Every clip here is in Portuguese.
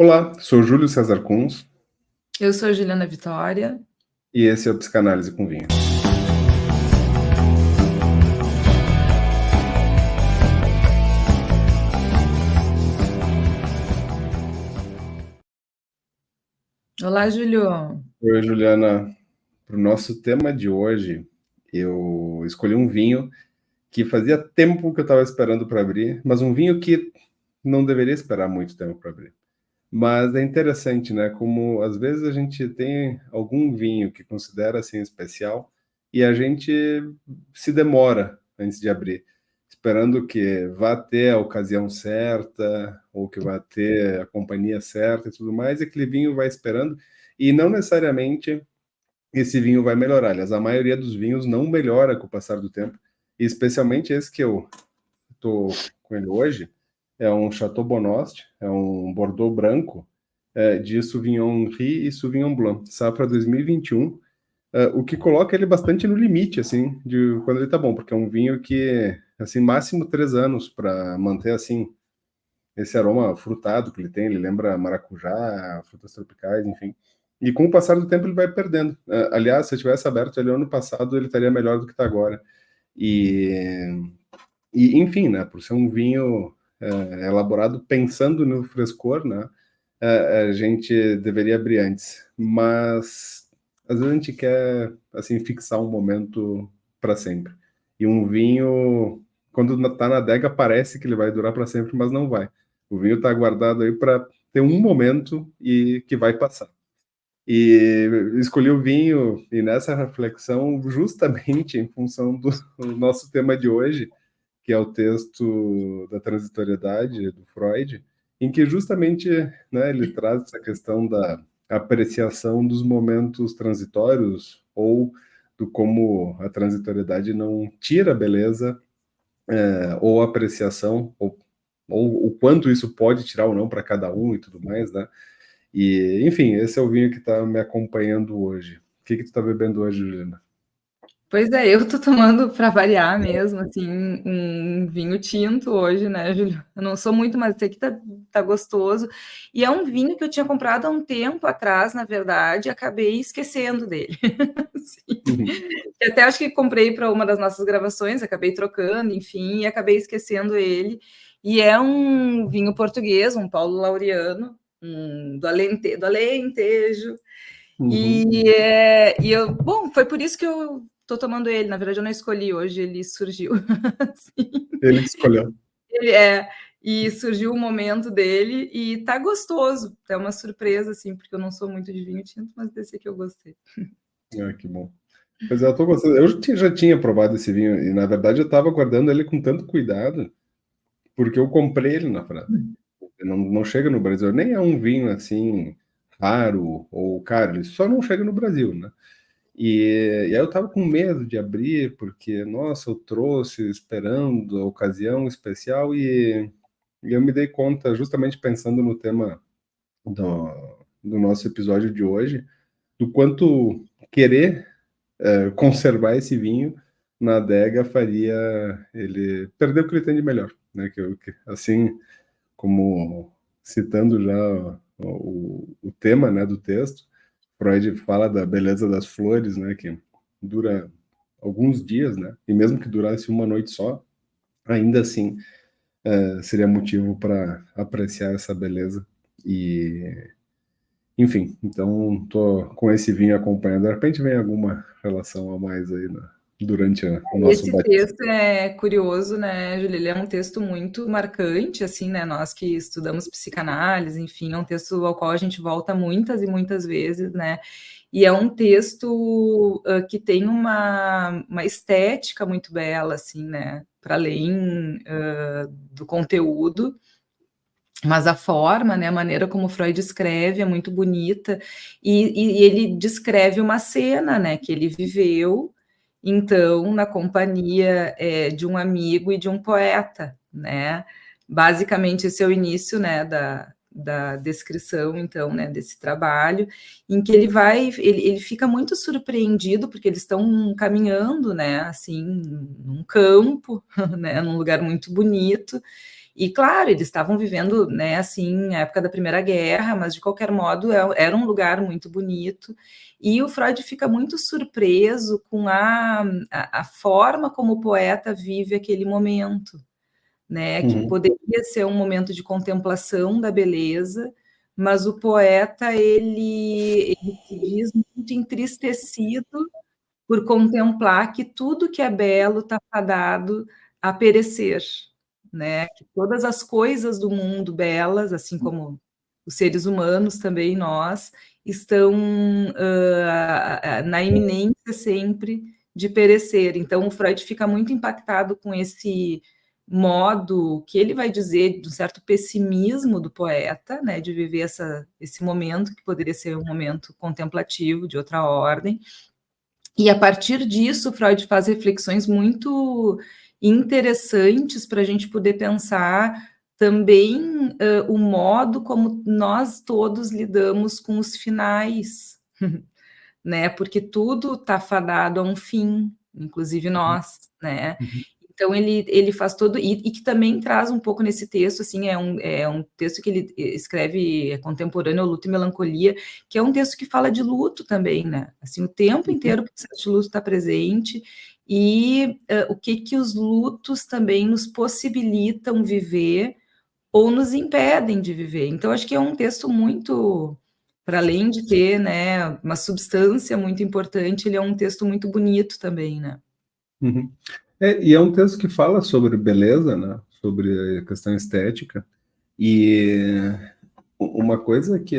Olá, sou Júlio César Kunz Eu sou Juliana Vitória. e esse é o Psicanálise com Vinho. Olá, Júlio. Oi, Juliana. Para o nosso tema de hoje, eu escolhi um vinho que fazia tempo que eu estava esperando para abrir, mas um vinho que não deveria esperar muito tempo para abrir. Mas é interessante, né? Como às vezes a gente tem algum vinho que considera assim especial e a gente se demora antes de abrir, esperando que vá ter a ocasião certa ou que vá ter a companhia certa e tudo mais, e aquele vinho vai esperando e não necessariamente esse vinho vai melhorar. Aliás, a maioria dos vinhos não melhora com o passar do tempo, e especialmente esse que eu estou com ele hoje, é um Chateau Bonhost, é um Bordeaux branco, de Sauvignon Gris e Sauvignon Blanc, safra 2021, o que coloca ele bastante no limite, assim, de quando ele tá bom, porque é um vinho que, assim, máximo 3 anos para manter, assim, esse aroma frutado que ele lembra maracujá, frutas tropicais, enfim. E com o passar do tempo ele vai perdendo. Aliás, se eu tivesse aberto ele ano passado, ele estaria melhor do que está agora. E enfim, né, por ser um vinho elaborado pensando no frescor, né, a gente deveria abrir antes. Mas às vezes a gente quer assim fixar um momento para sempre. E um vinho, quando está na adega, parece que ele vai durar para sempre, mas não vai. O vinho está guardado aí para ter um momento e que vai passar. E escolhi o vinho e nessa reflexão justamente em função do nosso tema de hoje, que é o texto da transitoriedade do Freud, em que justamente, né, ele traz essa questão da apreciação dos momentos transitórios ou do como a transitoriedade não tira a beleza ou a apreciação ou o quanto isso pode tirar ou não para cada um e tudo mais, né? E enfim, esse é o vinho que está me acompanhando hoje. O que tu está bebendo hoje, Juliana? Pois é, eu tô tomando para variar mesmo, assim, um vinho tinto hoje, né, Júlio? Eu não sou muito, mas esse aqui tá gostoso. E é um vinho que eu tinha comprado há um tempo atrás, na verdade, e acabei esquecendo dele. Sim. E até acho que comprei para uma das nossas gravações, acabei trocando, enfim, e acabei esquecendo ele. E é um vinho português, um Paulo Laureano, do Alentejo. E eu, bom, foi por isso que eu tô tomando ele. Na verdade, eu não escolhi hoje, ele surgiu. Ele que escolheu. Ele é, e surgiu o momento dele e tá gostoso. É uma surpresa, assim, porque eu não sou muito de vinho tinto, mas desse aqui eu gostei. Ah, que bom. Pois é, eu tô gostando. Já tinha provado esse vinho e, na verdade, eu estava guardando ele com tanto cuidado porque eu comprei ele na França. Não chega no Brasil. Nem é um vinho assim raro ou caro. Ele só não chega no Brasil, né? E aí eu tava com medo de abrir porque, nossa, eu trouxe esperando a ocasião especial e eu me dei conta, justamente pensando no tema do, do nosso episódio de hoje, do quanto querer conservar esse vinho na adega faria ele perder o que ele tem de melhor, né? Assim como citando já o tema, né, do texto, Freud fala da beleza das flores, né, que dura alguns dias, né, e mesmo que durasse uma noite só, ainda assim seria motivo para apreciar essa beleza e enfim, então tô com esse vinho acompanhando. De repente vem alguma relação a mais aí durante o nosso Esse bate. texto é curioso, né, Júlia? Ele é um texto muito marcante, assim, né? Nós que estudamos psicanálise, enfim, é um texto ao qual a gente volta muitas e muitas vezes, né? E é um texto que tem uma estética muito bela, assim, né? Para além do conteúdo, mas a forma, né, a maneira como Freud escreve é muito bonita, e ele descreve uma cena, né, que ele viveu, então, na companhia de um amigo e de um poeta, né? Basicamente, esse é o início, né, da descrição, então, né, desse trabalho, em que ele fica muito surpreendido, porque eles estão caminhando, né, assim, num campo, né, num lugar muito bonito, E claro, eles estavam vivendo, né, assim, a época da Primeira Guerra, mas de qualquer modo era um lugar muito bonito. E o Freud fica muito surpreso com a forma como o poeta vive aquele momento, né? Que poderia ser um momento de contemplação da beleza, mas o poeta ele se diz muito entristecido por contemplar que tudo que é belo está fadado a perecer, né? Que todas as coisas do mundo belas, assim como os seres humanos também nós, estão na iminência sempre de perecer. Então o Freud fica muito impactado com esse modo que ele vai dizer de um certo pessimismo do poeta, né, de viver esse momento que poderia ser um momento contemplativo de outra ordem. E a partir disso, Freud faz reflexões muito interessantes para a gente poder pensar também o modo como nós todos lidamos com os finais, né? Porque tudo está fadado a um fim, inclusive nós, né? Então ele faz todo e que também traz um pouco nesse texto, assim, é um texto que ele escreve contemporâneo ao Luto e Melancolia, que é um texto que fala de luto também, né? Assim, o tempo inteiro o processo de luto está presente e o que os lutos também nos possibilitam viver ou nos impedem de viver. Então acho que é um texto muito, para além de ter, né, uma substância muito importante, ele é um texto muito bonito também, né? E é um texto que fala sobre beleza, né? Sobre a questão estética. E uma coisa que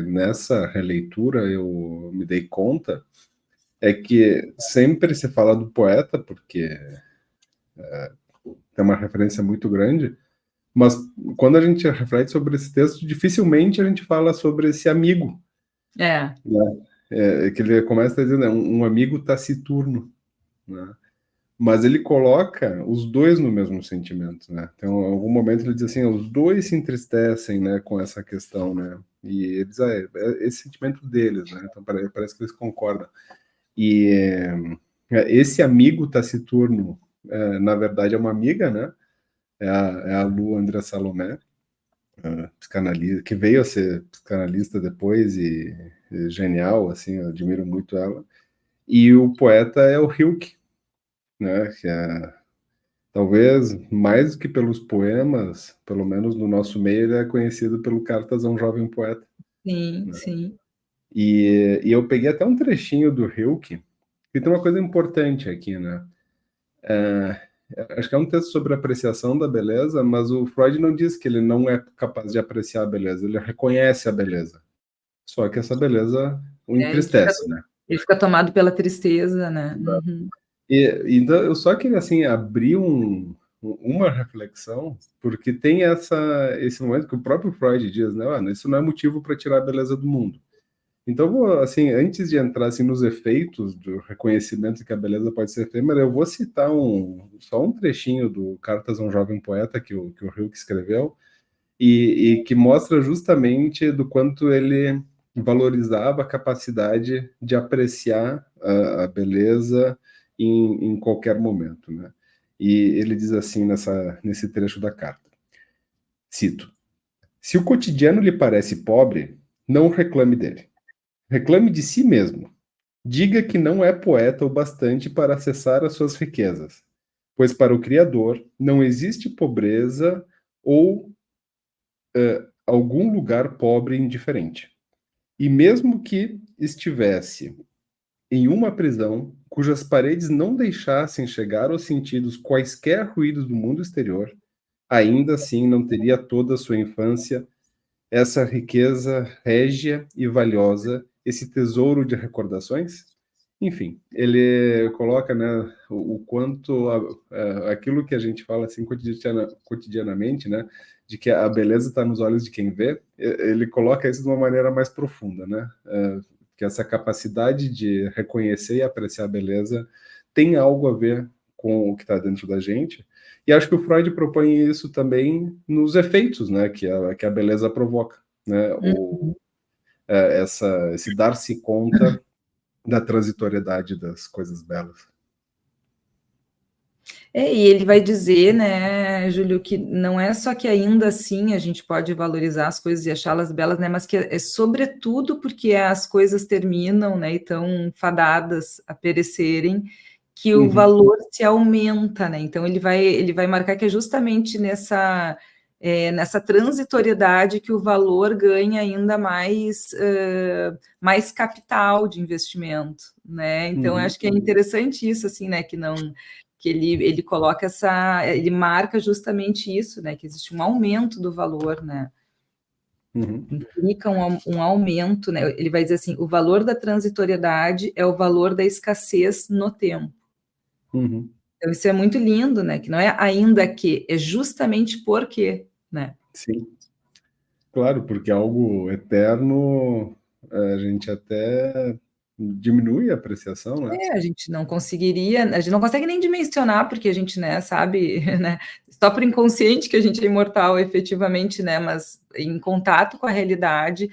nessa releitura eu me dei conta é que sempre se fala do poeta, porque tem uma referência muito grande, mas quando a gente reflete sobre esse texto, dificilmente a gente fala sobre esse amigo, É. né? Que ele começa dizendo, né, um amigo taciturno, né? Mas ele coloca os dois no mesmo sentimento, né? Então, em algum momento ele diz assim, os dois se entristecem, né, com essa questão, né? E eles, é esse sentimento deles, né? Então parece que eles concordam. E esse amigo taciturno, na verdade, é uma amiga, né? É a Lu André Salomé, psicanalista, que veio a ser psicanalista depois e genial, assim, eu admiro muito ela. E o poeta é o Hilke, né? Que é talvez mais do que pelos poemas, pelo menos no nosso meio, ele é conhecido pelo Cartas a um Jovem Poeta. Sim, Né? sim. E eu peguei até um trechinho do Hilke, que tem uma coisa importante aqui, né? Acho que é um texto sobre apreciação da beleza, mas o Freud não diz que ele não é capaz de apreciar a beleza, ele reconhece a beleza. Só que essa beleza o entristece, né? Ele fica tomado pela tristeza, né? Uhum. Então eu só queria assim abrir uma reflexão, porque tem esse momento que o próprio Freud diz, né? Isso não é motivo para tirar a beleza do mundo. Então, vou, assim, antes de entrar assim, nos efeitos do reconhecimento que a beleza pode ser efêmera, eu vou citar só um trechinho do Cartas a um Jovem Poeta que o Hilke escreveu, e que mostra justamente do quanto ele valorizava a capacidade de apreciar a beleza em qualquer momento, né? E ele diz assim nesse trecho da carta, cito, se o cotidiano lhe parece pobre, não reclame dele. Reclame de si mesmo. Diga que não é poeta o bastante para acessar as suas riquezas, pois para o Criador não existe pobreza ou algum lugar pobre e indiferente. E mesmo que estivesse em uma prisão cujas paredes não deixassem chegar aos sentidos quaisquer ruídos do mundo exterior, ainda assim não teria toda a sua infância essa riqueza régia e valiosa, esse tesouro de recordações? Enfim, ele coloca, né, o quanto aquilo que a gente fala assim cotidianamente, né, de que a beleza está nos olhos de quem vê, ele coloca isso de uma maneira mais profunda, né, que essa capacidade de reconhecer e apreciar a beleza tem algo a ver com o que está dentro da gente. E acho que o Freud propõe isso também nos efeitos, né, que a beleza provoca, né, esse dar-se conta da transitoriedade das coisas belas. E ele vai dizer, né, Júlio, que não é só que ainda assim a gente pode valorizar as coisas e achá-las belas, né, mas que é sobretudo porque as coisas terminam, né, e estão fadadas a perecerem, que o Uhum, valor se aumenta, né? Então ele vai marcar que é justamente nessa transitoriedade que o valor ganha ainda mais capital de investimento, né? Então eu uhum, acho que é interessante isso, assim, né, que ele coloca ele marca justamente isso, né? Que existe um aumento do valor, né? uhum, Implica um aumento, né? Ele vai dizer assim: o valor da transitoriedade é o valor da escassez no tempo. uhum. Então, isso é muito lindo, né? Que não é ainda que, é justamente porque, né? Sim, claro, porque algo eterno, a gente até diminui a apreciação, né? A gente não conseguiria, a gente não consegue nem dimensionar, porque a gente, né, sabe, né, só por inconsciente que a gente é imortal, efetivamente, né, mas em contato com a realidade,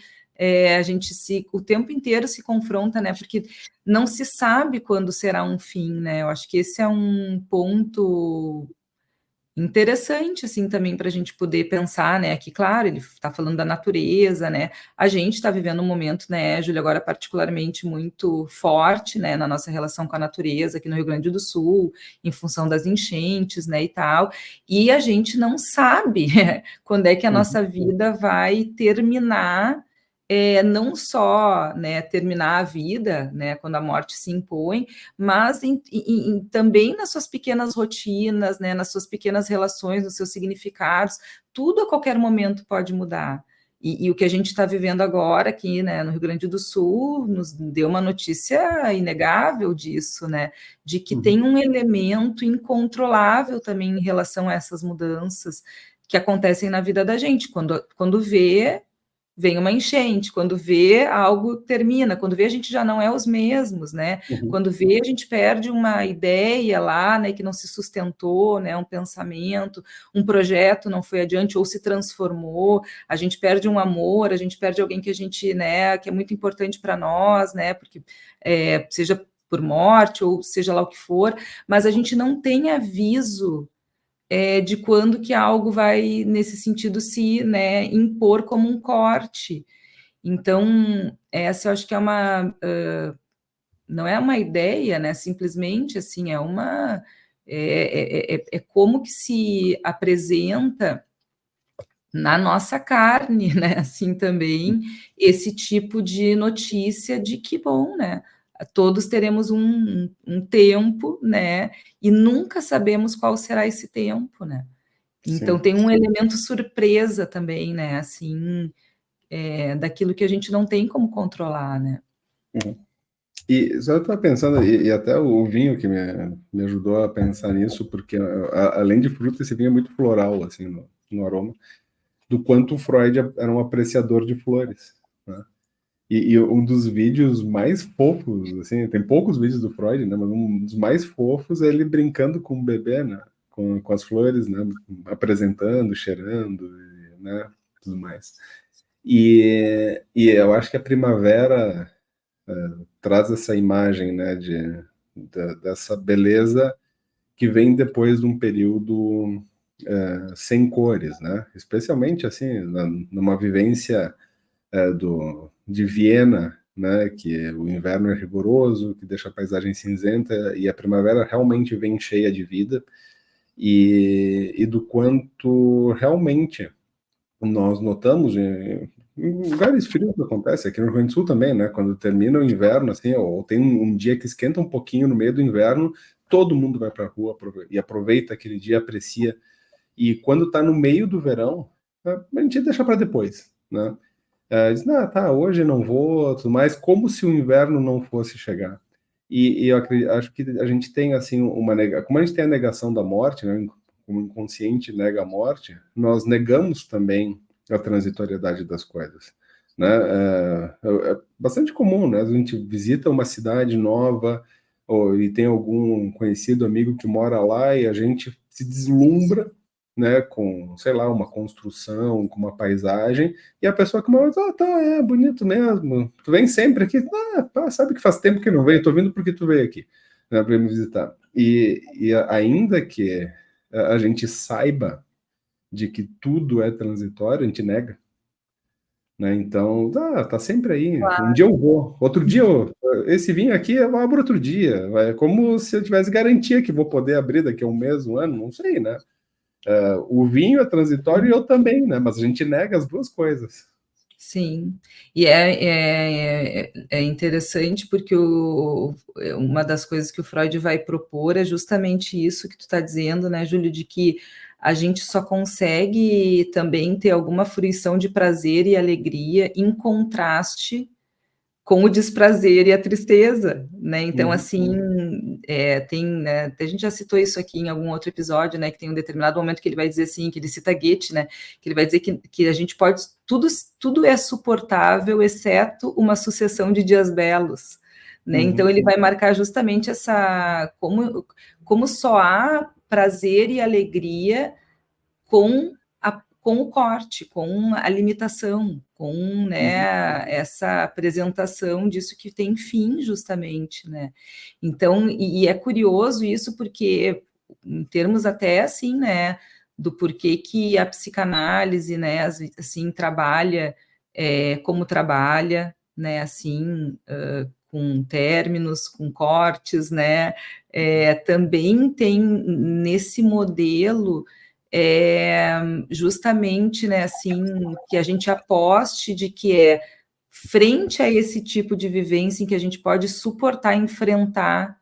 a gente o tempo inteiro se confronta, né, porque não se sabe quando será um fim, né, eu acho que esse é um ponto interessante, assim, também para a gente poder pensar, né, que claro, ele está falando da natureza, né, a gente está vivendo um momento, né, Júlia, agora particularmente muito forte, né, na nossa relação com a natureza aqui no Rio Grande do Sul, em função das enchentes, né, e tal, e a gente não sabe quando é que a Uhum, nossa vida vai terminar, não só, né, terminar a vida, né, quando a morte se impõe, mas também nas suas pequenas rotinas, né, nas suas pequenas relações, nos seus significados, tudo a qualquer momento pode mudar. E o que a gente está vivendo agora aqui, né, no Rio Grande do Sul, nos deu uma notícia inegável disso, né, de que uhum, tem um elemento incontrolável também em relação a essas mudanças que acontecem na vida da gente. Quando vê, vem uma enchente, quando vê, algo termina, quando vê, a gente já não é os mesmos, né? uhum, Quando vê, a gente perde uma ideia lá, né, que não se sustentou, né, um pensamento, um projeto não foi adiante ou se transformou, a gente perde um amor, a gente perde alguém que a gente, né, que é muito importante para nós, né, porque seja por morte ou seja lá o que for, mas a gente não tem aviso de quando que algo vai, nesse sentido, se, né, impor como um corte. Então, essa eu acho que não é uma ideia, né, simplesmente, assim, é como que se apresenta na nossa carne, né, assim, também, esse tipo de notícia de que bom, né, todos teremos um tempo, né, e nunca sabemos qual será esse tempo, né. Então sim. tem um elemento surpresa também, né, assim, daquilo que a gente não tem como controlar, né. Uhum. E só estava pensando, e até o vinho que me ajudou a pensar nisso, porque além de fruta, esse vinho é muito floral, assim, no aroma, do quanto o Freud era um apreciador de flores, né? E um dos vídeos mais fofos, assim, tem poucos vídeos do Freud, né? Mas um dos mais fofos é ele brincando com o bebê, né? Com as flores, né? Apresentando, cheirando, né? Tudo mais. E eu acho que a primavera traz essa imagem, né? Dessa beleza que vem depois de um período sem cores, né? Especialmente, assim, numa vivência de Viena, né, que o inverno é rigoroso, que deixa a paisagem cinzenta, e a primavera realmente vem cheia de vida, e do quanto realmente nós notamos em lugares frios que acontece, aqui no Rio Grande do Sul também, né, quando termina o inverno, assim, ou tem um dia que esquenta um pouquinho no meio do inverno, todo mundo vai para a rua e aproveita aquele dia, aprecia, e quando está no meio do verão, a gente deixa para depois, né? Diz, não, tá, hoje não vou, tudo mais, como se o inverno não fosse chegar. E eu acho que a gente tem, assim, como a gente tem a negação da morte, né, como o inconsciente nega a morte, nós negamos também a transitoriedade das coisas, né? É bastante comum, né? A gente visita uma cidade nova, e tem algum conhecido amigo que mora lá e a gente se deslumbra, né, com, sei lá, uma construção, com uma paisagem, e a pessoa que mora, tá, é bonito mesmo, tu vem sempre aqui, pá, sabe que faz tempo que não veio, tô vindo porque tu veio aqui, né, para me visitar. E ainda que a gente saiba de que tudo é transitório, a gente nega, né? Então, tá sempre aí. Um dia eu vou, outro dia esse vinho aqui eu abro outro dia. É como se eu tivesse garantia que vou poder abrir daqui a um mês, um ano, não sei, né? O vinho é transitório e eu também, né? Mas a gente nega as duas coisas. Sim, e é interessante porque uma das coisas que o Freud vai propor é justamente isso que tu está dizendo, né, Júlio, de que a gente só consegue também ter alguma fruição de prazer e alegria em contraste com o desprazer e a tristeza, né? Então, assim, né, a gente já citou isso aqui em algum outro episódio, né? Que tem um determinado momento que ele vai dizer assim, que ele cita Goethe, né? Que ele vai dizer que a gente pode, tudo é suportável, exceto uma sucessão de dias belos, né? Então, ele vai marcar justamente como só há prazer e alegria com o corte, com a limitação, com, né, essa apresentação disso que tem fim, justamente, né? Então, e é curioso isso porque, em termos até assim, né, do porquê que a psicanálise, né, assim, trabalha como trabalha, né, assim, com términos, com cortes, né, também tem nesse modelo justamente, né, assim, que a gente aposte de que frente a esse tipo de vivência em que a gente pode suportar, enfrentar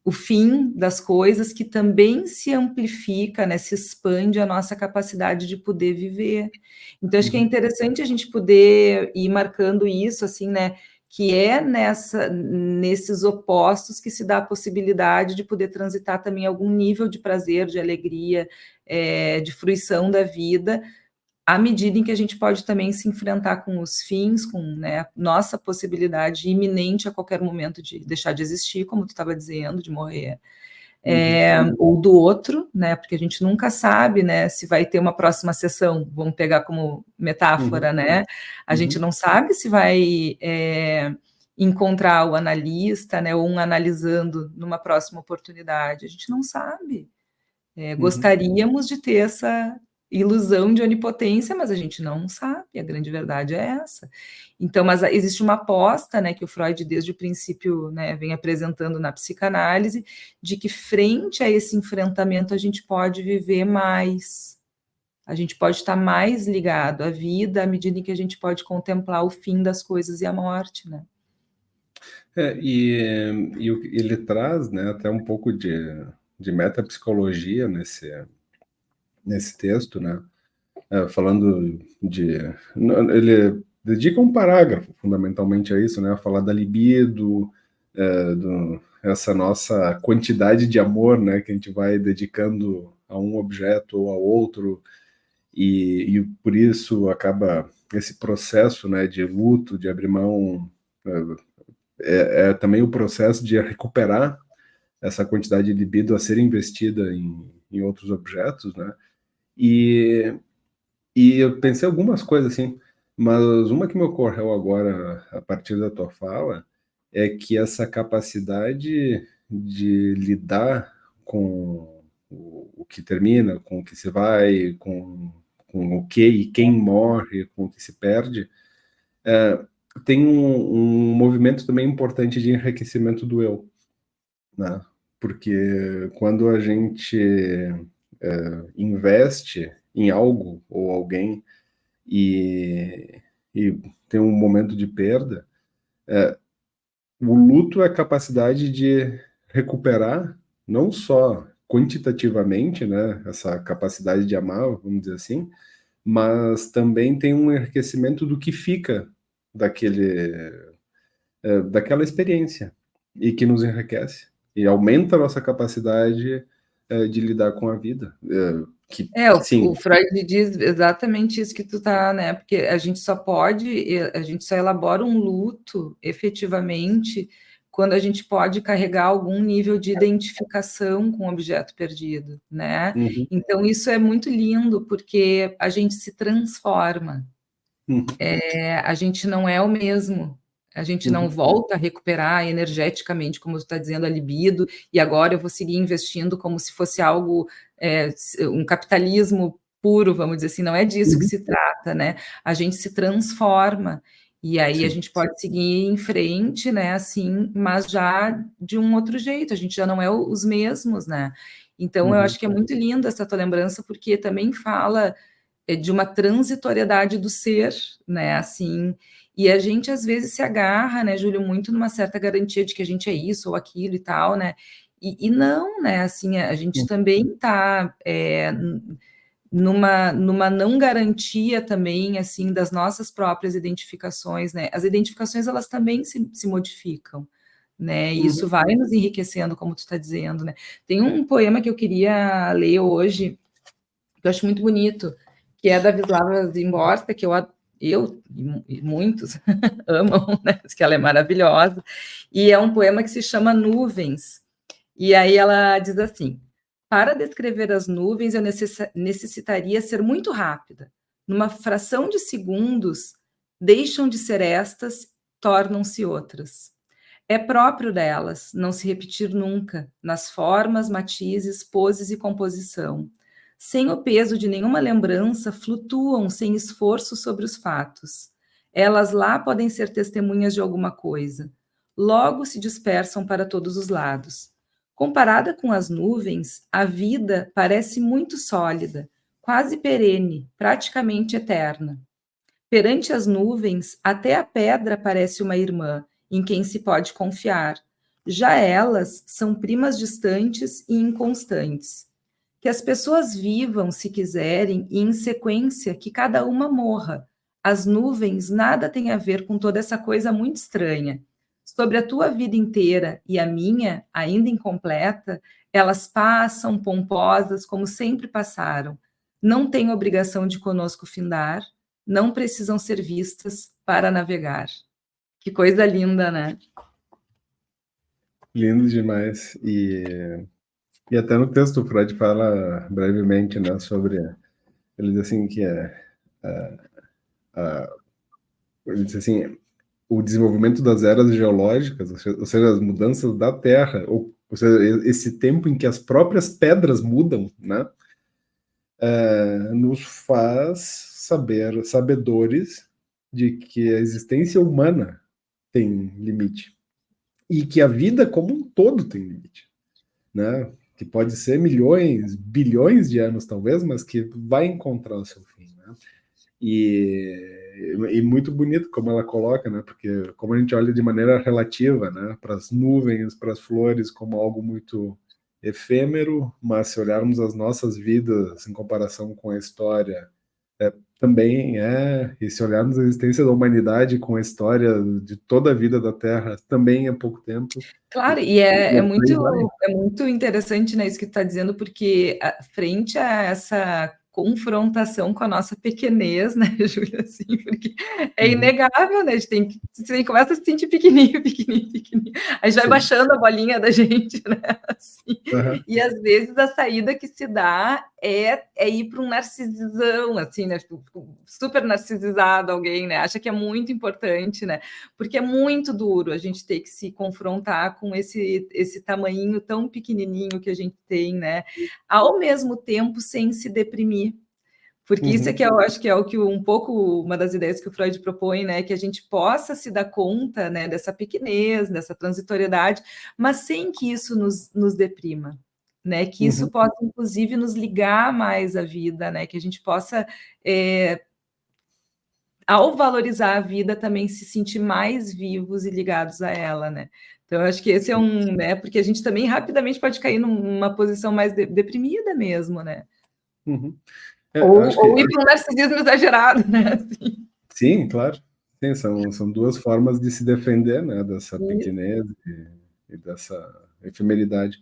o fim das coisas, que também se amplifica, né, se expande a nossa capacidade de poder viver. Então, acho que é interessante a gente poder ir marcando isso, assim, né, que é nesses opostos que se dá a possibilidade de poder transitar também algum nível de prazer, de alegria, de fruição da vida, à medida em que a gente pode também se enfrentar com os fins, com, né, nossa possibilidade iminente a qualquer momento de deixar de existir, como tu estava dizendo, de morrer, ou do outro, né, porque a gente nunca sabe, né, se vai ter uma próxima sessão, vamos pegar como metáfora, né, a gente não sabe se vai encontrar o analista, né, ou um analisando numa próxima oportunidade, a gente não sabe. Gostaríamos de ter essa ilusão de onipotência, mas a gente não sabe, a grande verdade é essa. Então, mas existe uma aposta, né, que o Freud desde o princípio, né, vem apresentando na psicanálise, de que frente a esse enfrentamento a gente pode viver mais, a gente pode estar mais ligado à vida à medida em que a gente pode contemplar o fim das coisas e a morte, né? Ele traz, né, até um pouco de metapsicologia nesse texto, né? Falando de. Ele dedica um parágrafo fundamentalmente a isso, né? A falar da libido, essa nossa quantidade de amor, né? Que a gente vai dedicando a um objeto ou a outro, e por isso acaba esse processo, né? De luto, de abrir mão. É também o processo de recuperar essa quantidade de libido a ser investida em outros objetos, né? E, e eu pensei algumas coisas assim, mas uma que me ocorreu agora a partir da tua fala é que essa capacidade de lidar com o que termina, com o que se vai, com o que e quem morre, com o que se perde, tem um movimento também importante de enriquecimento do eu, né? Porque quando a gente investe em algo ou alguém e, e tem um momento de perda, o luto é a capacidade de recuperar não só quantitativamente, né, essa capacidade de amar, vamos dizer assim, mas também tem um enriquecimento do que fica daquela experiência e que nos enriquece e aumenta a nossa capacidade de lidar com a vida. O Sim. Freud diz exatamente isso que tu tá, né? Porque a gente só elabora um luto efetivamente quando a gente pode carregar algum nível de identificação com o objeto perdido, né? Uhum, Então isso é muito lindo porque a gente se transforma, uhum, a gente não é o mesmo. A gente não volta a recuperar energeticamente, como tu está dizendo, a libido, e agora eu vou seguir investindo como se fosse algo, um capitalismo puro, vamos dizer assim, não é disso que se trata, né? A gente se transforma, e aí Sim. a gente pode seguir em frente, né, assim, mas já de um outro jeito, a gente já não é os mesmos, né? Então eu acho que é muito linda essa tua lembrança, porque também fala de uma transitoriedade do ser, né, assim, e a gente às vezes se agarra, né, Júlio, muito numa certa garantia de que a gente é isso ou aquilo e tal, né, e não, né, assim, a gente também está numa não garantia também, assim, das nossas próprias identificações, né, as identificações, elas também se modificam, né, e isso vai nos enriquecendo, como tu está dizendo, né. Tem um poema que eu queria ler hoje, que eu acho muito bonito, que é da Wisława Szymborska, que eu e muitos amam, né, que ela é maravilhosa, e é um poema que se chama Nuvens, e aí ela diz assim: para descrever as nuvens, eu necessitaria ser muito rápida. Numa fração de segundos, deixam de ser estas, tornam-se outras. É próprio delas não se repetir nunca, nas formas, matizes, poses e composição. Sem o peso de nenhuma lembrança, flutuam sem esforço sobre os fatos. Elas lá podem ser testemunhas de alguma coisa. Logo se dispersam para todos os lados. Comparada com as nuvens, a vida parece muito sólida, quase perene, praticamente eterna. Perante as nuvens, até a pedra parece uma irmã, em quem se pode confiar. Já elas são primas distantes e inconstantes. Que as pessoas vivam, se quiserem, e em sequência que cada uma morra. As nuvens nada têm a ver com toda essa coisa muito estranha. Sobre a tua vida inteira e a minha, ainda incompleta, elas passam pomposas como sempre passaram. Não têm obrigação de conosco findar, não precisam ser vistas para navegar. Que coisa linda, né? Lindo demais. E até no texto o Freud fala brevemente, né, sobre, ele diz assim que ele diz assim, o desenvolvimento das eras geológicas, ou seja, as mudanças da Terra, ou seja, esse tempo em que as próprias pedras mudam, né, nos faz sabedores de que a existência humana tem limite e que a vida como um todo tem limite, né? Que pode ser milhões, bilhões de anos talvez, mas que vai encontrar o seu fim, né? E muito bonito como ela coloca, né? Porque como a gente olha de maneira relativa, né? Para as nuvens, para as flores, como algo muito efêmero, mas se olharmos as nossas vidas em comparação com a história, também e se olharmos a existência da humanidade com a história de toda a vida da Terra, também é pouco tempo. Claro, e é muito interessante, né, isso que tu está dizendo, porque frente a essa confrontação com a nossa pequenez, né, Júlia, assim, porque é inegável, né, você começa a se sentir pequenininho, pequenininho, pequenininho, a gente vai baixando a bolinha da gente, né, assim, e às vezes a saída que se dá é ir para um narcisizão, assim, né, super narcisizado alguém, né, acha que é muito importante, né, porque é muito duro a gente ter que se confrontar com esse tamanhinho tão pequenininho que a gente tem, né? Ao mesmo tempo, sem se deprimir. Porque isso é que eu acho que é o que um pouco uma das ideias que o Freud propõe, né? Que a gente possa se dar conta, né, dessa pequenez, dessa transitoriedade, mas sem que isso nos deprima, né? Que isso possa, inclusive, nos ligar mais à vida, né? Que a gente possa ao valorizar a vida, também se sentir mais vivos e ligados a ela, né? Então, eu acho que esse é né? Porque a gente também rapidamente pode cair numa posição mais deprimida mesmo, né? Ou ir para um narcisismo exagerado, né? Assim. Sim, claro. Sim, são duas formas de se defender, né? Dessa pequenez e dessa efemeridade.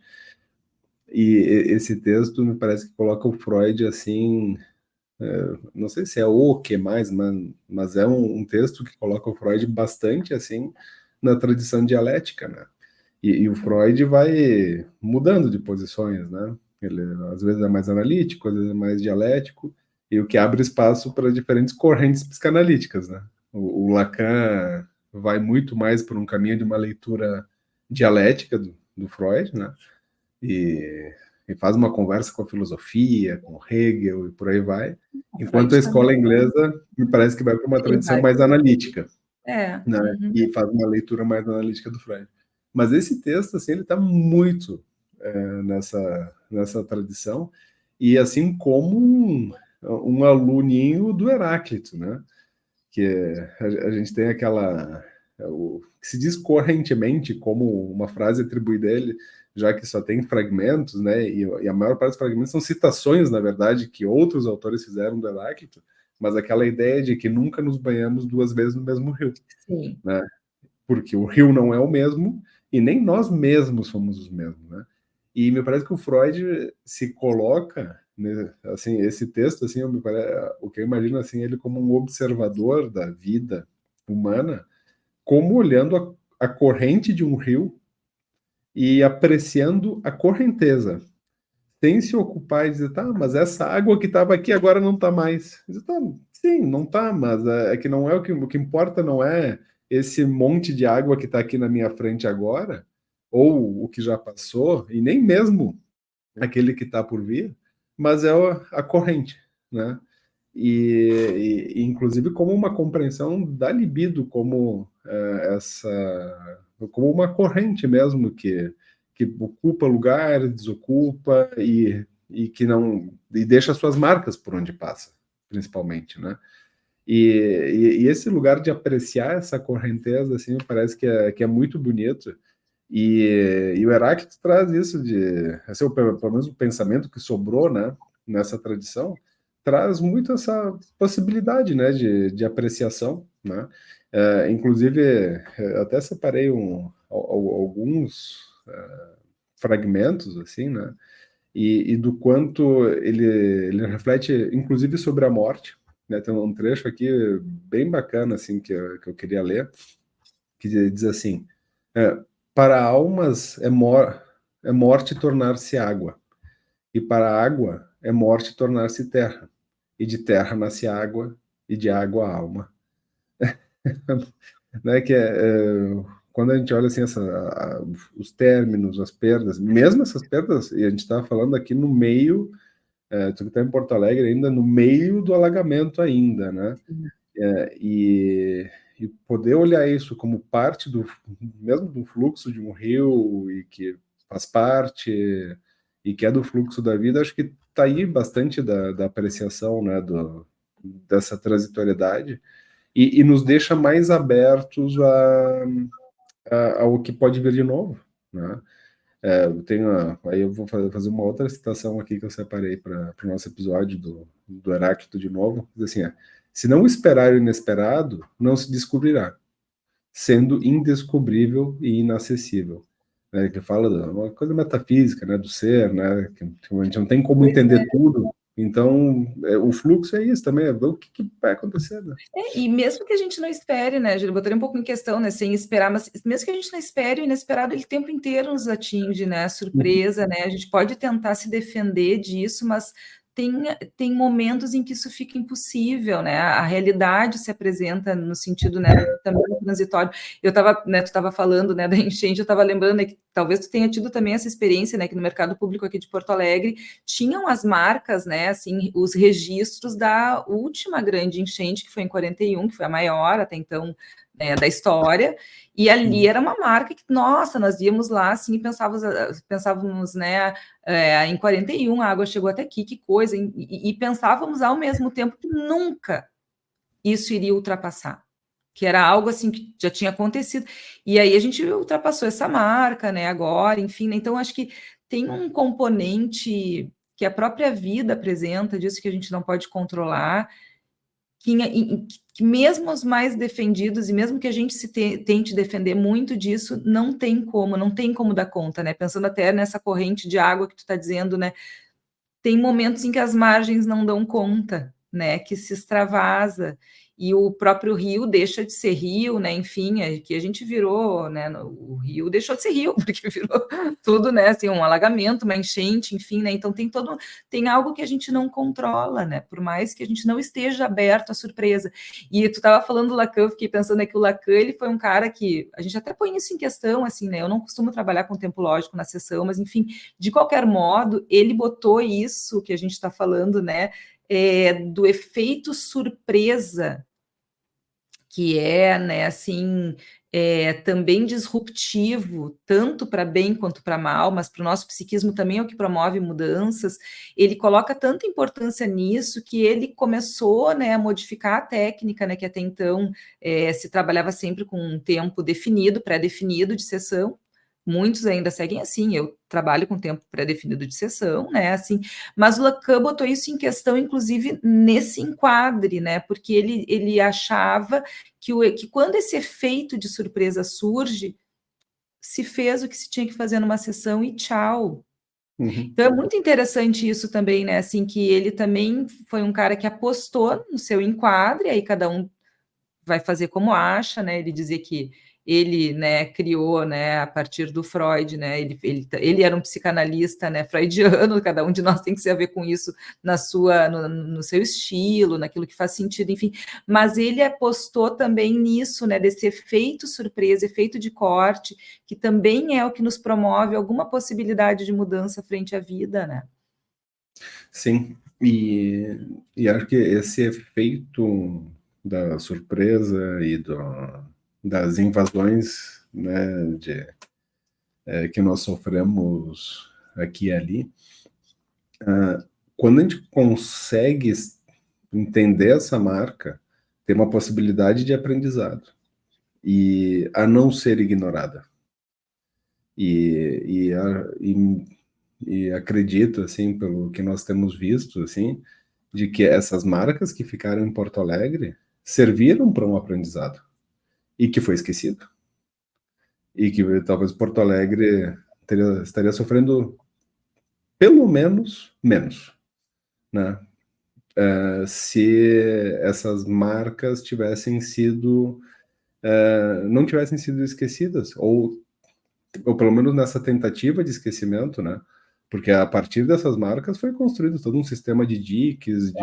E esse texto me parece que coloca o Freud assim, não sei se é o que mais, mas é um texto que coloca o Freud bastante assim na tradição dialética, né? E o Freud vai mudando de posições, né? Ele às vezes é mais analítico, às vezes é mais dialético, e o que abre espaço para diferentes correntes psicanalíticas, né? O Lacan vai muito mais por um caminho de uma leitura dialética do Freud, né? E faz uma conversa com a filosofia, com Hegel e por aí vai. Enquanto a escola inglesa me parece que vai para uma tradição mais analítica, né? E faz uma leitura mais analítica do Freud. Mas esse texto, assim, ele está muito nessa tradição, e assim como um aluninho do Heráclito, né? Que a gente tem aquela... que se diz correntemente como uma frase atribuída a ele, já que só tem fragmentos, né? E a maior parte dos fragmentos são citações, na verdade, que outros autores fizeram do Heráclito, mas aquela ideia de que nunca nos banhamos 2 vezes no mesmo rio. Sim. Né? Porque o rio não é o mesmo e nem nós mesmos somos os mesmos, né? E me parece que o Freud se coloca, né, assim, esse texto, assim, o que eu imagino, assim, ele como um observador da vida humana, como olhando a corrente de um rio e apreciando a correnteza, sem se ocupar e dizer, tá, mas essa água que estava aqui agora não está mais. Dizer, tá, sim, não está, mas é que não é o que importa não é esse monte de água que está aqui na minha frente agora, ou o que já passou, e nem mesmo aquele que está por vir, mas é a corrente, né? Inclusive como uma compreensão da libido como como uma corrente mesmo que ocupa lugar, desocupa e deixa suas marcas por onde passa, principalmente, né? E esse lugar de apreciar essa correnteza, assim, parece que é muito bonito. E o Heráclito traz isso assim, pelo menos o pensamento que sobrou, né, nessa tradição, traz muito essa possibilidade, né, de apreciação, né? Inclusive, até separei alguns fragmentos, assim, né, e do quanto ele reflete, inclusive, sobre a morte, né? Tem um trecho aqui bem bacana, assim, que eu queria ler, que diz assim: para almas é morte tornar-se água, e para a água é morte tornar-se terra, e de terra nasce água, e de água alma. Né, quando a gente olha assim, os términos, as perdas, mesmo essas perdas, e a gente está falando aqui no meio, tu que está em Porto Alegre ainda, no meio do alagamento ainda, né? E poder olhar isso como parte mesmo do fluxo de um rio e que faz parte e que é do fluxo da vida, acho que está aí bastante da apreciação, né, dessa transitoriedade e nos deixa mais abertos ao que pode vir de novo, né? Aí eu vou fazer uma outra citação aqui que eu separei para o nosso episódio do Heráclito de novo. Diz assim: se não esperar o inesperado, não se descobrirá, sendo indescobrível e inacessível. Né, que fala de uma coisa metafísica, né, do ser, né, que a gente não tem como entender tudo. Então, o fluxo é isso também, é ver o que vai acontecer. Né? E mesmo que a gente não espere, né, Júlio, botaria um pouco em questão, né, sem esperar, mas mesmo que a gente não espere, o inesperado, ele o tempo inteiro nos atinge, né, surpresa, né, a gente pode tentar se defender disso, mas tem momentos em que isso fica impossível, né, a realidade se apresenta no sentido, né, também transitório. Eu estava, né, tu estava falando, né, da enchente, eu estava lembrando, né, que talvez tu tenha tido também essa experiência, né, que no mercado público aqui de Porto Alegre tinham as marcas, né, assim, os registros da última grande enchente, que foi em 41, que foi a maior até então, né, da história, e ali era uma marca que, nossa, nós íamos lá, assim, e pensávamos, né, em 41 a água chegou até aqui, que coisa, e pensávamos ao mesmo tempo que nunca isso iria ultrapassar, que era algo assim que já tinha acontecido, e aí a gente ultrapassou essa marca, né, agora, enfim, né, então acho que tem um componente que a própria vida apresenta, disso que a gente não pode controlar, que mesmo os mais defendidos, e mesmo que a gente tente defender muito disso, não tem como dar conta, né, pensando até nessa corrente de água que tu está dizendo, né, tem momentos em que as margens não dão conta, né, que se extravasa, e o próprio rio deixa de ser rio, né, enfim, que a gente virou, né, o rio deixou de ser rio, porque virou tudo, né, assim, um alagamento, uma enchente, enfim, né, então tem algo que a gente não controla, né, por mais que a gente não esteja aberto à surpresa. E tu estava falando do Lacan, eu fiquei pensando que o Lacan, ele foi um cara que, a gente até põe isso em questão, assim, né, eu não costumo trabalhar com tempo lógico na sessão, mas enfim, de qualquer modo, ele botou isso que a gente está falando, né, do efeito surpresa, que é, né, assim, também disruptivo, tanto para bem quanto para mal, mas para o nosso psiquismo também é o que promove mudanças. Ele coloca tanta importância nisso que ele começou, né, a modificar a técnica, né, que até então se trabalhava sempre com um tempo definido, pré-definido de sessão. Muitos ainda seguem assim, eu trabalho com tempo pré-definido de sessão, né, assim, mas o Lacan botou isso em questão, inclusive, nesse enquadre, né, porque ele achava que quando esse efeito de surpresa surge, se fez o que se tinha que fazer numa sessão e tchau. Então é muito interessante isso também, né, assim, que ele também foi um cara que apostou no seu enquadre, aí cada um vai fazer como acha, né? Ele dizia que ele, né, criou, né, a partir do Freud, né? Ele era um psicanalista, né, freudiano. Cada um de nós tem que se a ver com isso no seu estilo, naquilo que faz sentido, enfim. Mas ele apostou também nisso, né, desse efeito surpresa, efeito de corte, que também é o que nos promove alguma possibilidade de mudança frente à vida, né? Sim, e acho que esse efeito da surpresa e das invasões, né, que nós sofremos aqui e ali, quando a gente consegue entender essa marca, tem uma possibilidade de aprendizado e a não ser ignorada. E acredito, assim, pelo que nós temos visto, assim, de que essas marcas que ficaram em Porto Alegre serviram para um aprendizado e que foi esquecido. E que talvez Porto Alegre estaria sofrendo pelo menos menos, né? Se essas marcas não tivessem sido esquecidas, ou pelo menos nessa tentativa de esquecimento, né? Porque a partir dessas marcas foi construído todo um sistema de diques, de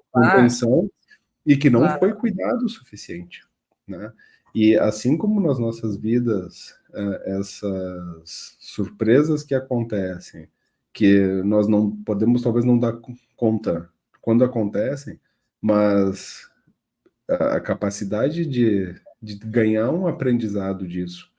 contenção, e que não foi cuidado o suficiente, né? E assim como nas nossas vidas, essas surpresas que acontecem, que nós não podemos talvez não dar conta quando acontecem, mas a capacidade de ganhar um aprendizado disso,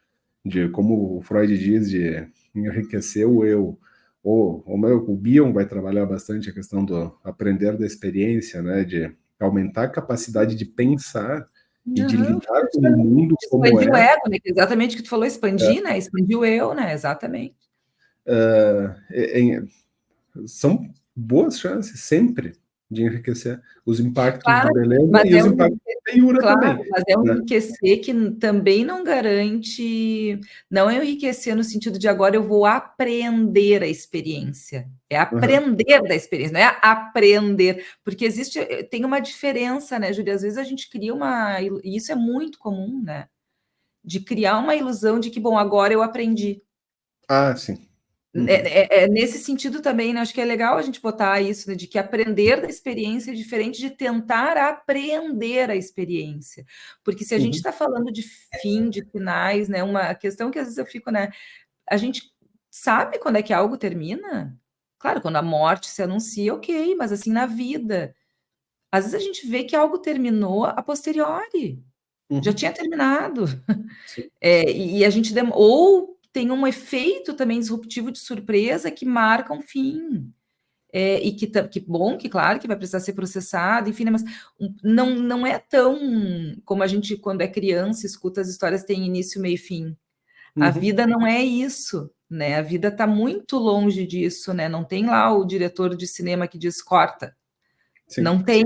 de como o Freud diz, de enriquecer o eu, o Bion vai trabalhar bastante a questão do aprender da experiência, né, de aumentar a capacidade de pensar e de lidar com o mundo como expandir o ego, né? Exatamente o que tu falou, expandir, né? Expandir o eu, né? Exatamente. São boas chances, sempre, de enriquecer os impactos de beleza e os impactos de feiura também. Mas é um enriquecer que também não garante, não é enriquecer no sentido de agora eu vou aprender a experiência. É aprender da experiência, não é aprender. Porque tem uma diferença, né, Júlia? Às vezes a gente cria e isso é muito comum, né? De criar uma ilusão de que, bom, agora eu aprendi. Ah, sim. Nesse sentido também, né? Acho que é legal a gente botar isso, né, de que aprender da experiência é diferente de tentar aprender a experiência. Porque se a gente está falando de fim, de finais, né? Uma questão que às vezes eu fico, né? A gente sabe quando é que algo termina? Claro, quando a morte se anuncia, ok, mas assim, na vida, às vezes a gente vê que algo terminou a posteriori. Já tinha terminado. E a gente ou tem um efeito também disruptivo de surpresa que marca um fim. E que bom, que claro, que vai precisar ser processado, enfim, né, mas não é tão como a gente, quando é criança, escuta as histórias, tem início, meio e fim. A vida não é isso, né? A vida está muito longe disso, né? Não tem lá o diretor de cinema que diz corta. Sim. Não tem.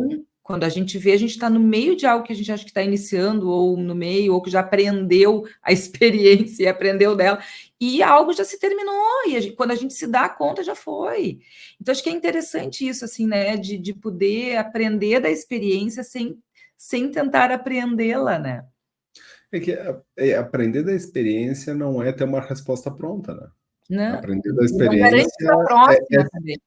Quando a gente vê, a gente está no meio de algo que a gente acha que está iniciando, ou no meio, ou que já aprendeu a experiência e aprendeu dela, e algo já se terminou, e quando a gente se dá conta, já foi. Então, acho que é interessante isso, assim, né, de poder aprender da experiência sem tentar apreendê-la, né? É que aprender da experiência não é ter uma resposta pronta, né? Não, Aprender da não garante experiência para a próxima também.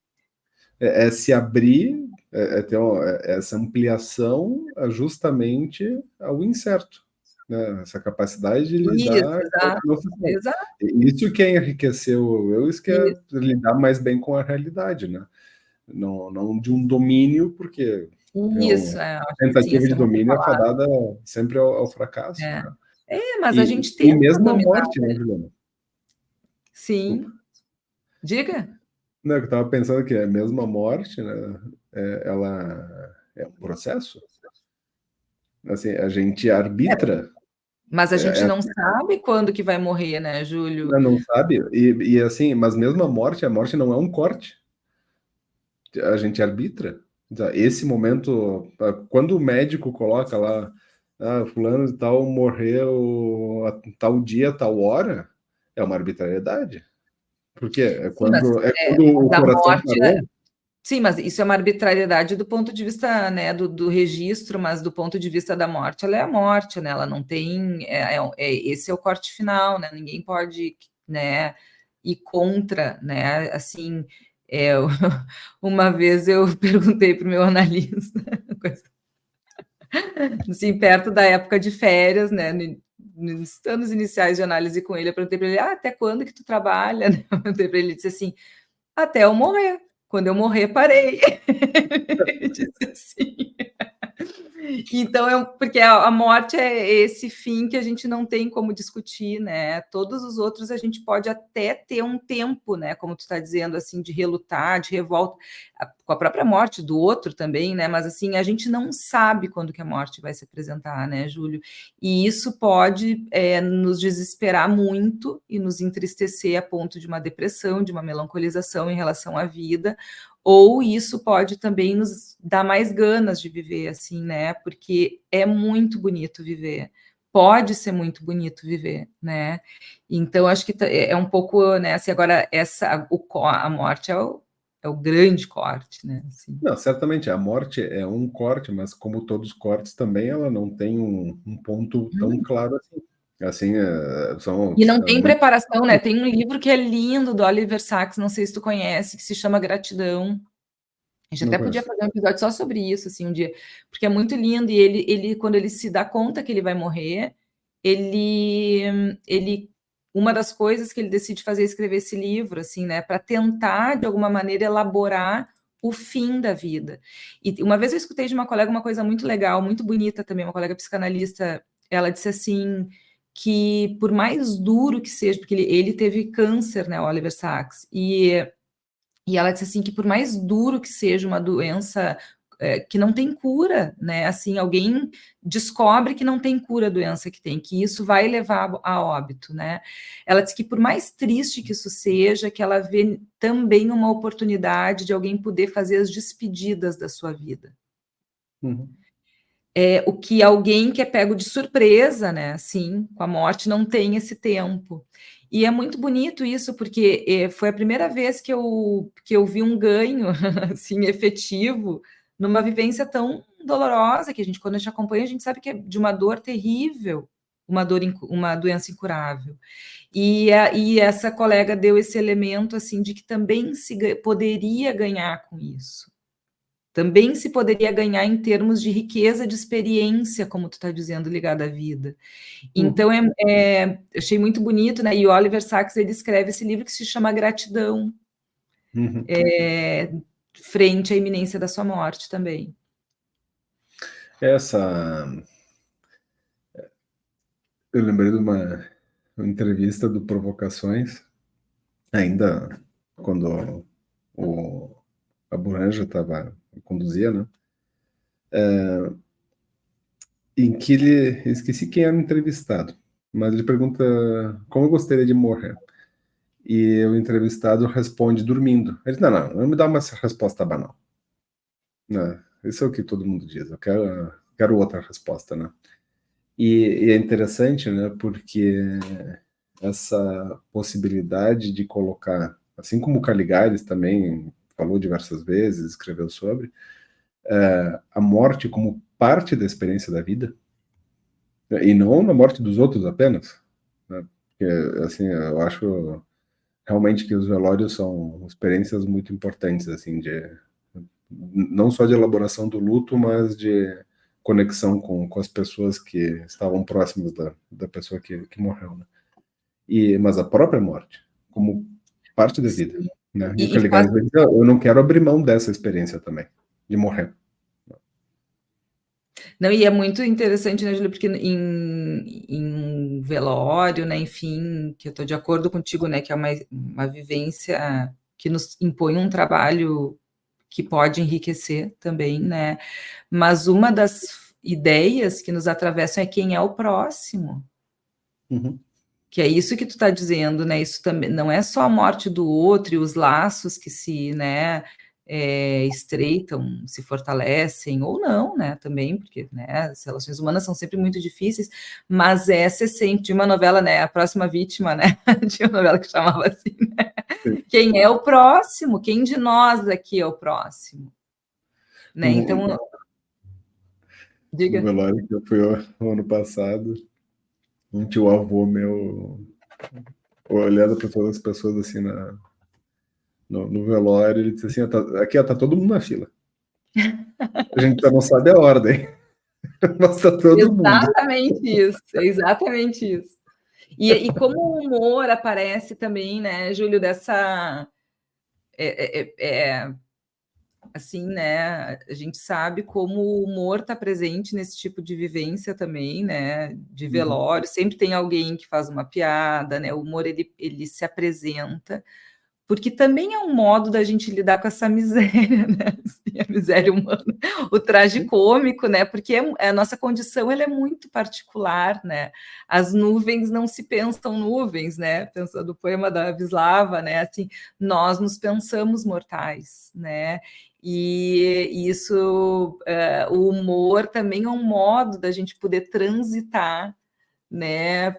é se abrir, ter essa ampliação justamente ao incerto, né? Essa capacidade de Isso, lidar com o exato, que não se sabe. exato. Isso que enriqueceu eu, isso que é Isso. lidar mais bem com a realidade, né? Não de um domínio, porque Isso, a acho que sim, tentativa essa de é uma domínio é palavra. fadada sempre ao fracasso, É. né? Mas a gente E tenta mesmo a dominar. morte, né, Juliana? Desculpa. Sim, diga. Não, eu estava pensando que mesmo a morte, né, ela é um processo. Assim, a gente arbitra, Mas a gente é, não sabe quando que vai morrer, né, Júlio? não sabe, assim, mas mesmo a morte não é um corte. A gente arbitra. Então, esse momento, quando o médico coloca lá, fulano de tal morreu a tal dia, tal hora, é uma arbitrariedade. Por quê? Sim, mas, É quando o mas a coração morte. parou. Sim, mas isso é uma arbitrariedade do ponto de vista, né, do registro, mas do ponto de vista da morte, ela é a morte, né? Ela não tem. Esse é o corte final, né? Ninguém pode, né, ir contra, né? Assim, uma vez eu perguntei para o meu analista, assim, perto da época de férias, né? Nos anos iniciais de análise com ele, eu perguntei para ele: até quando que tu trabalha? Eu perguntei para ele, ele disse assim: até eu morrer. Quando eu morrer, parei. Ele disse assim. Então, porque a morte é esse fim que a gente não tem como discutir, né? Todos os outros a gente pode até ter um tempo, né? Como tu está dizendo, assim, de relutar, de revolta, com a própria morte do outro também, né? Mas, assim, a gente não sabe quando que a morte vai se apresentar, né, Júlio? E isso pode nos desesperar muito e nos entristecer a ponto de uma depressão, de uma melancolização em relação à vida, ou isso pode também nos dar mais ganas de viver, assim, né? Porque é muito bonito viver. Pode ser muito bonito viver, né? Então, acho que é um pouco, né? Assim, agora, a morte é o grande corte, né? Assim. Não, certamente a morte é um corte, mas como todos os cortes também, ela não tem um ponto tão claro assim. Assim, E não tem muito... preparação, né? Tem um livro que é lindo do Oliver Sacks, não sei se tu conhece, que se chama Gratidão. A gente Não até podia conheço. fazer um episódio só sobre isso, assim, um dia, porque é muito lindo, e ele quando ele se dá conta que ele vai morrer, ele uma das coisas que ele decide fazer é escrever esse livro, assim, né, para tentar, de alguma maneira, elaborar o fim da vida. E uma vez eu escutei de uma colega uma coisa muito legal, muito bonita também, uma colega psicanalista, ela disse assim, que por mais duro que seja, porque ele teve câncer, né, o Oliver Sacks, e ela disse assim que por mais duro que seja uma doença que não tem cura, né? Assim, alguém descobre que não tem cura a doença que tem, que isso vai levar a óbito, né? Ela disse que por mais triste que isso seja, que ela vê também uma oportunidade de alguém poder fazer as despedidas da sua vida. Uhum. O que alguém que é pego de surpresa, né? Assim, com a morte, não tem esse tempo. E é muito bonito isso, porque foi a primeira vez que eu vi um ganho assim, efetivo numa vivência tão dolorosa que quando a gente acompanha, a gente sabe que é de uma dor terrível, uma doença incurável. E essa colega deu esse elemento assim de que também poderia ganhar com isso. Também se poderia ganhar em termos de riqueza de experiência, como tu está dizendo, ligada à vida. Então, achei muito bonito, né? E o Oliver Sacks, ele escreve esse livro que se chama Gratidão, Uhum. frente à iminência da sua morte também. Eu lembrei de uma entrevista do Provocações, ainda quando a Buranja conduzia, né? Em que esqueci quem era o entrevistado, mas ele pergunta como eu gostaria de morrer. E o entrevistado responde dormindo. Ele diz, não me dá uma resposta banal. Não, Isso é o que todo mundo diz. Eu quero outra resposta, né? E é interessante, né? Porque essa possibilidade de colocar, assim como o Caligares também falou diversas vezes, escreveu sobre, a morte como parte da experiência da vida, e não na morte dos outros apenas, né? Porque, assim, eu acho realmente que os velórios são experiências muito importantes, assim, não só de elaboração do luto, mas de conexão com as pessoas que estavam próximas da pessoa que morreu, né? Mas a própria morte, como parte da vida, Sim. né? E o E faz Caligares vai dizer, eu não quero abrir mão dessa experiência também, de morrer. Não, e é muito interessante, né, Júlia, porque em velório, né, enfim, que eu estou de acordo contigo, né, que é uma vivência que nos impõe um trabalho que pode enriquecer também, né, mas uma das ideias que nos atravessam é quem é o próximo. Uhum. Que é isso que tu está dizendo, né? Isso também não é só a morte do outro e os laços que se, né, estreitam, se fortalecem ou não, né? Também, porque, né, as relações humanas são sempre muito difíceis, mas essa é sempre de uma novela, né? A Próxima Vítima, né? Tinha uma novela que chamava assim, né? Quem é o próximo? Quem de nós aqui é o próximo? Né? Então, No diga. velório que eu fui o ano passado, um tio avô meu olhando para todas as pessoas assim no velório, ele disse assim: aqui ó, tá todo mundo na fila. A gente não sabe a ordem, mas tá todo mundo. Exatamente isso, exatamente isso. E como o humor aparece também, né, Júlio, dessa. Assim, né? A gente sabe como o humor está presente nesse tipo de vivência também, né? De Uhum. velório, sempre tem alguém que faz uma piada, né? O humor ele se apresenta, porque também é um modo da gente lidar com essa miséria, né? Assim, a miséria humana, o tragicômico, né? Porque a nossa condição ela é muito particular, né? As nuvens não se pensam nuvens, né? Pensando o poema da Wisława, né? Assim, nós nos pensamos mortais, né? E isso, o humor também é um modo da gente poder transitar, né?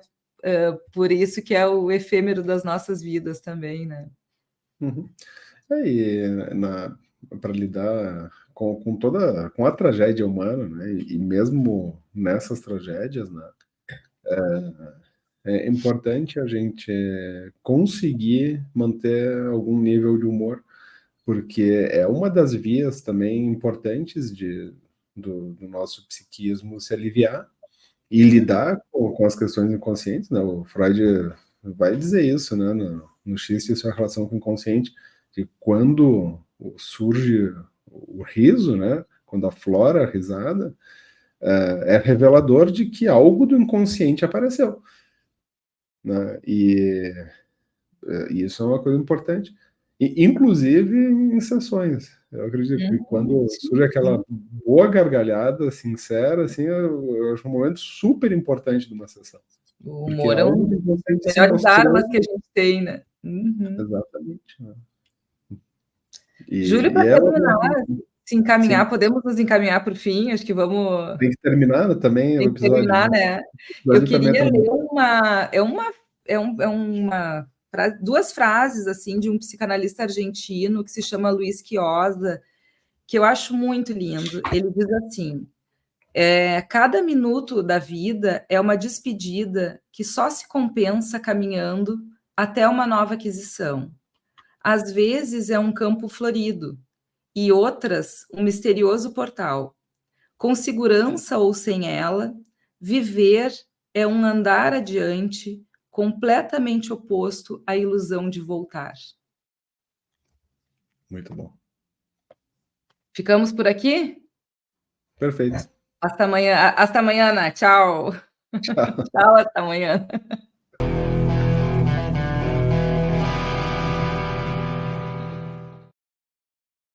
Por isso que é o efêmero das nossas vidas também, né? Uhum. Aí, para lidar com a tragédia humana, né? E mesmo nessas tragédias, né? É importante a gente conseguir manter algum nível de humor, porque é uma das vias também importantes do nosso psiquismo se aliviar e lidar com as questões inconscientes, né? O Freud vai dizer isso, né? No X de sua relação com o inconsciente, que quando surge o riso, né? Quando aflora a risada, é revelador de que algo do inconsciente apareceu, né? E isso é uma coisa importante. E, inclusive em sessões. Eu acredito que quando Sim, surge sim. aquela boa gargalhada sincera, assim, eu acho um momento super importante de uma sessão. O Porque humor é algo um que dos você se melhores mostrou armas que a gente tem, né? Uhum. exatamente. Né? Júlio, E para é terminar, se sim, encaminhar, podemos nos encaminhar por fim? Acho que vamos tem que terminar né, também o tem que terminar, episódio. né? O Eu episódio também queria para ler duas frases assim de um psicanalista argentino que se chama Luiz Quiosa, que eu acho muito lindo. Ele diz assim: cada minuto da vida é uma despedida que só se compensa caminhando até uma nova aquisição. Às vezes é um campo florido, e outras um misterioso portal. Com segurança ou sem ela, viver é um andar adiante completamente oposto à ilusão de voltar. muito bom. Ficamos por aqui? Perfeito. Hasta amanhã, Ana. Tchau. Tchau. Tchau, hasta amanhã.